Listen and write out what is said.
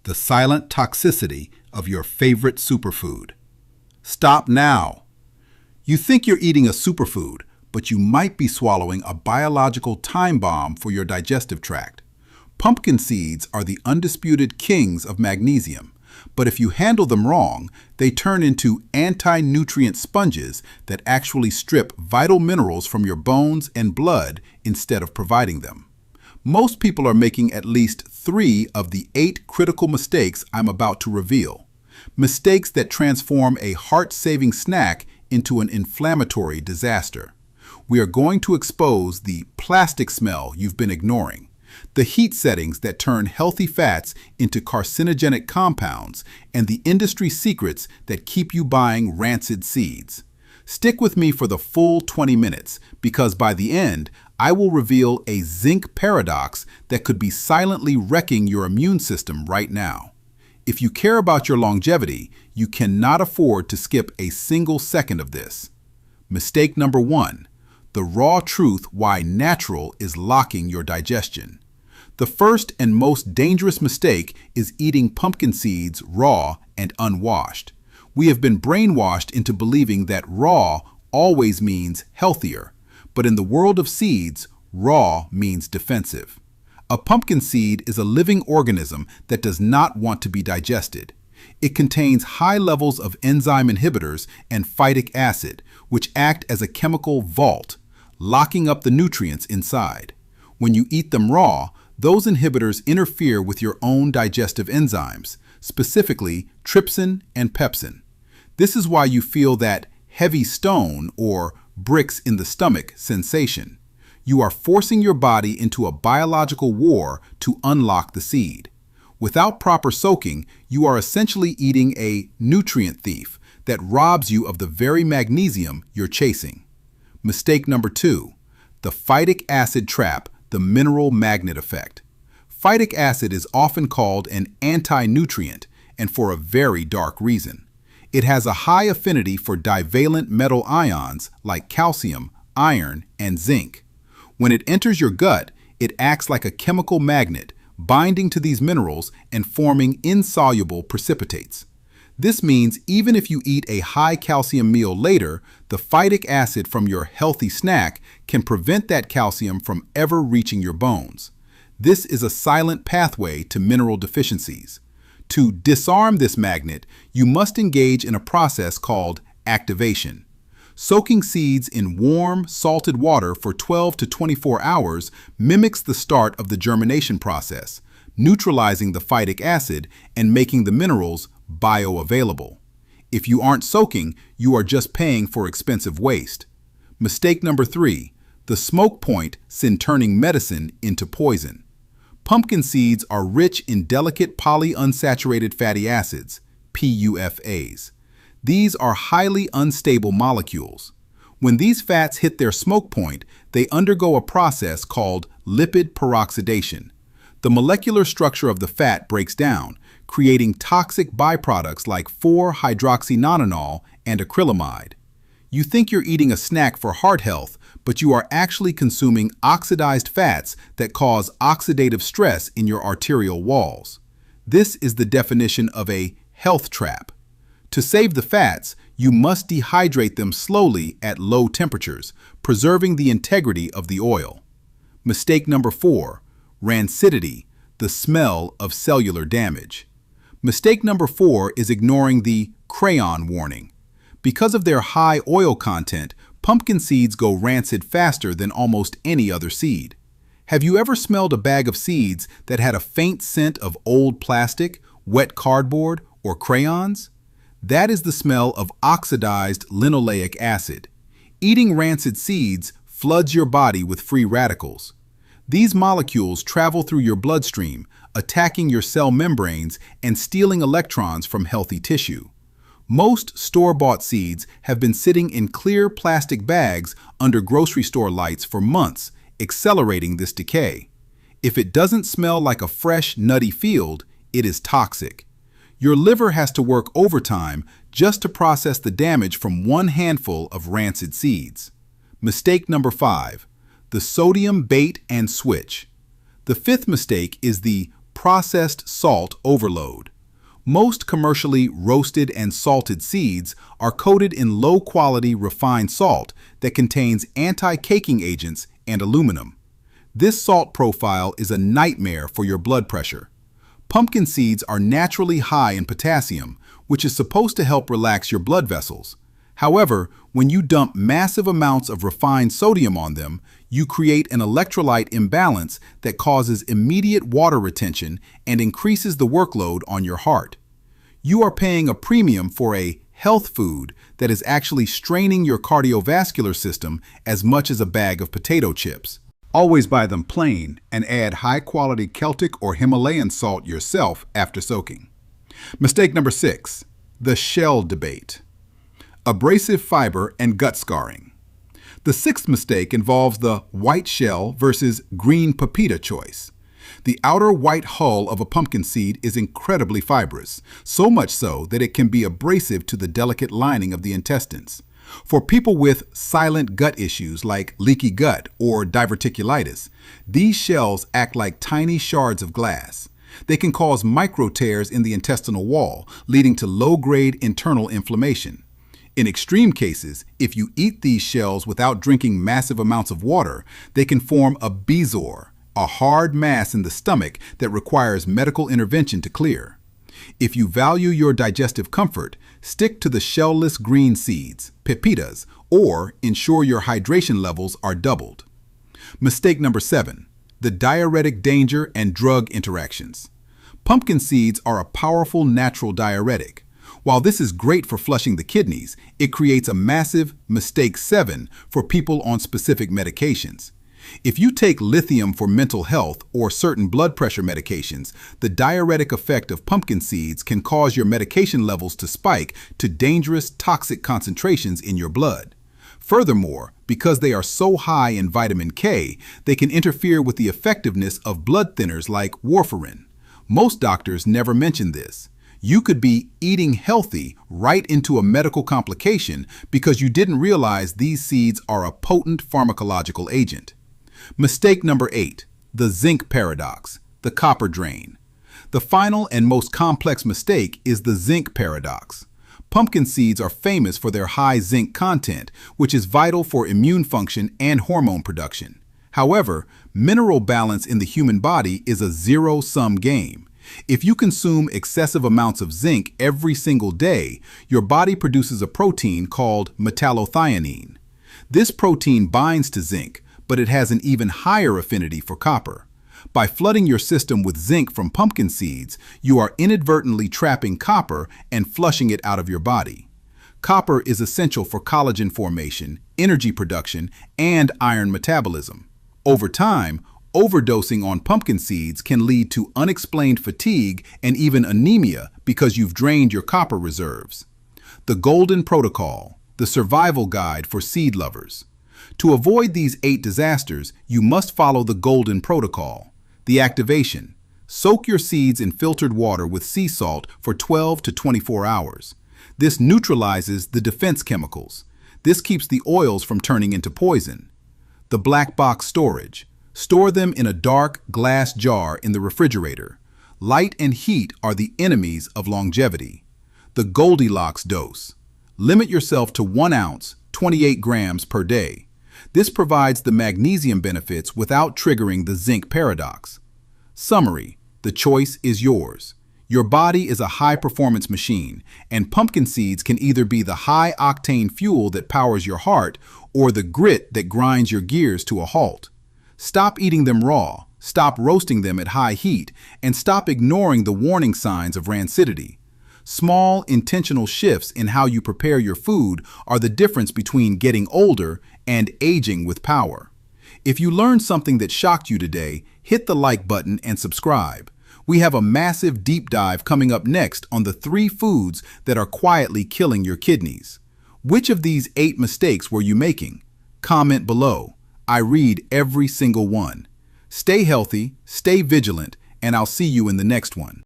the silent toxicity of your favorite superfood. Stop now. You think you're eating a superfood, but you might be swallowing a biological time bomb for your digestive tract. Pumpkin seeds are the undisputed kings of magnesium, but if you handle them wrong, they turn into anti-nutrient sponges that actually strip vital minerals from your bones and blood instead of providing them. Most people are making at least 3 of the 8 critical mistakes I'm about to reveal. Mistakes that transform a heart-saving snack into an inflammatory disaster. We are going to expose the plastic smell you've been ignoring, the heat settings that turn healthy fats into carcinogenic compounds, and the industry secrets that keep you buying rancid seeds. Stick with me for the full 20 minutes, because by the end, I will reveal a zinc paradox that could be silently wrecking your immune system right now. If you care about your longevity, you cannot afford to skip a single second of this. Mistake number 1. The raw truth why natural is locking your digestion. The first and most dangerous mistake is eating pumpkin seeds raw and unwashed. We have been brainwashed into believing that raw always means healthier, but in the world of seeds, raw means defensive. A pumpkin seed is a living organism that does not want to be digested. It contains high levels of enzyme inhibitors and phytic acid, which act as a chemical vault, locking up the nutrients inside. When you eat them raw, those inhibitors interfere with your own digestive enzymes, specifically trypsin and pepsin. This is why you feel that heavy stone or bricks in the stomach sensation. You are forcing your body into a biological war to unlock the seed. Without proper soaking, you are essentially eating a nutrient thief that robs you of the very magnesium you're chasing. Mistake number 2, the phytic acid trap, the mineral magnet effect. Phytic acid is often called an anti-nutrient, and for a very dark reason. It has a high affinity for divalent metal ions like calcium, iron, and zinc. When it enters your gut, it acts like a chemical magnet, binding to these minerals and forming insoluble precipitates. This means even if you eat a high-calcium meal later, the phytic acid from your healthy snack can prevent that calcium from ever reaching your bones. This is a silent pathway to mineral deficiencies. To disarm this magnet, you must engage in a process called activation. Soaking seeds in warm, salted water for 12 to 24 hours mimics the start of the germination process, neutralizing the phytic acid and making the minerals bioavailable. If you aren't soaking, you are just paying for expensive waste. Mistake number 3, the smoke point sends turning medicine into poison. Pumpkin seeds are rich in delicate polyunsaturated fatty acids, PUFAs. These are highly unstable molecules. When these fats hit their smoke point, they undergo a process called lipid peroxidation. The molecular structure of the fat breaks down, creating toxic byproducts like 4-hydroxynonenal and acrylamide. You think you're eating a snack for heart health, but you are actually consuming oxidized fats that cause oxidative stress in your arterial walls. This is the definition of a health trap. To save the fats, you must dehydrate them slowly at low temperatures, preserving the integrity of the oil. Mistake number 4, rancidity, the smell of cellular damage. Mistake number 4 is ignoring the crayon warning. Because of their high oil content, pumpkin seeds go rancid faster than almost any other seed. Have you ever smelled a bag of seeds that had a faint scent of old plastic, wet cardboard, or crayons? That is the smell of oxidized linoleic acid. Eating rancid seeds floods your body with free radicals. These molecules travel through your bloodstream, attacking your cell membranes and stealing electrons from healthy tissue. Most store-bought seeds have been sitting in clear plastic bags under grocery store lights for months, accelerating this decay. If it doesn't smell like a fresh, nutty field, it is toxic. Your liver has to work overtime just to process the damage from one handful of rancid seeds. Mistake number 5, the sodium bait and switch. The 5th mistake is the processed salt overload. Most commercially roasted and salted seeds are coated in low-quality refined salt that contains anti-caking agents and aluminum. This salt profile is a nightmare for your blood pressure. Pumpkin seeds are naturally high in potassium, which is supposed to help relax your blood vessels. However, when you dump massive amounts of refined sodium on them, you create an electrolyte imbalance that causes immediate water retention and increases the workload on your heart. You are paying a premium for a health food that is actually straining your cardiovascular system as much as a bag of potato chips. Always buy them plain and add high-quality Celtic or Himalayan salt yourself after soaking. Mistake number 6, the shell debate. Abrasive fiber and gut scarring. The 6th mistake involves the white shell versus green pepita choice. The outer white hull of a pumpkin seed is incredibly fibrous, so much so that it can be abrasive to the delicate lining of the intestines. For people with silent gut issues like leaky gut or diverticulitis, these shells act like tiny shards of glass. They can cause micro tears in the intestinal wall, leading to low-grade internal inflammation. In extreme cases, if you eat these shells without drinking massive amounts of water, they can form a bezoar, a hard mass in the stomach that requires medical intervention to clear. If you value your digestive comfort, stick to the shellless green seeds, pepitas, or ensure your hydration levels are doubled. Mistake number 7, the diuretic danger and drug interactions. Pumpkin seeds are a powerful natural diuretic. While this is great for flushing the kidneys, it creates a massive mistake 7 for people on specific medications. If you take lithium for mental health or certain blood pressure medications, the diuretic effect of pumpkin seeds can cause your medication levels to spike to dangerous toxic concentrations in your blood. Furthermore, because they are so high in vitamin K, they can interfere with the effectiveness of blood thinners like warfarin. Most doctors never mention this. You could be eating healthy right into a medical complication because you didn't realize these seeds are a potent pharmacological agent. Mistake number 8, the zinc paradox, the copper drain. The final and most complex mistake is the zinc paradox. Pumpkin seeds are famous for their high zinc content, which is vital for immune function and hormone production. However, mineral balance in the human body is a zero-sum game. If you consume excessive amounts of zinc every single day, your body produces a protein called metallothionein. This protein binds to zinc, but it has an even higher affinity for copper. By flooding your system with zinc from pumpkin seeds, you are inadvertently trapping copper and flushing it out of your body. Copper is essential for collagen formation, energy production, and iron metabolism. Over time, overdosing on pumpkin seeds can lead to unexplained fatigue and even anemia because you've drained your copper reserves. The Golden Protocol, the survival guide for seed lovers. To avoid these 8 disasters, you must follow the Golden Protocol. The activation. Soak your seeds in filtered water with sea salt for 12 to 24 hours. This neutralizes the defense chemicals. This keeps the oils from turning into poison. The black box storage. Store them in a dark glass jar in the refrigerator. Light and heat are the enemies of longevity. The Goldilocks dose. Limit yourself to 1 ounce, 28 grams per day. This provides the magnesium benefits without triggering the zinc paradox. Summary: the choice is yours. Your body is a high-performance machine, and pumpkin seeds can either be the high-octane fuel that powers your heart or the grit that grinds your gears to a halt. Stop eating them raw, stop roasting them at high heat, and stop ignoring the warning signs of rancidity. Small, intentional shifts in how you prepare your food are the difference between getting older and aging with power. If you learned something that shocked you today, hit the like button and subscribe. We have a massive deep dive coming up next on the 3 foods that are quietly killing your kidneys. Which of these 8 mistakes were you making? Comment below. I read every single one. Stay healthy, stay vigilant, and I'll see you in the next one.